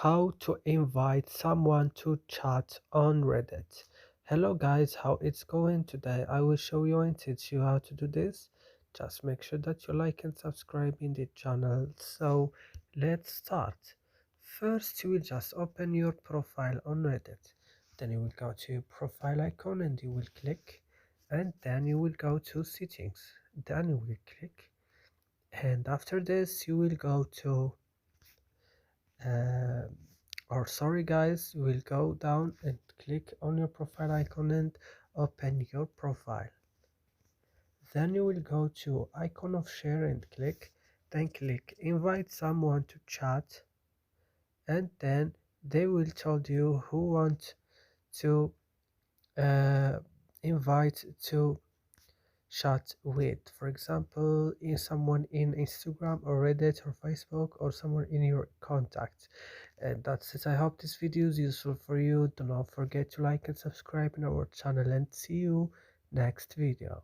How to invite someone to chat on Reddit. Hello guys, how it's going today? I will show you and teach you how to do this. Just make sure that you like and subscribe in the channel. So let's start. First you will just open your profile on Reddit. Then you will go to your profile icon and you will click, and then you will go to settings. Then you will click, and after this you will go to uh, or sorry guys, you will go down and click on your profile icon and open your profile. Then you will go to icon of share and click, then click invite someone to chat, and then they will tell you who want to uh, invite to chat with. For example, in someone in Instagram or Reddit or Facebook, or someone in your contacts. And that's it. I hope this video is useful for you. Do not forget to like and subscribe in our channel, and see you next video.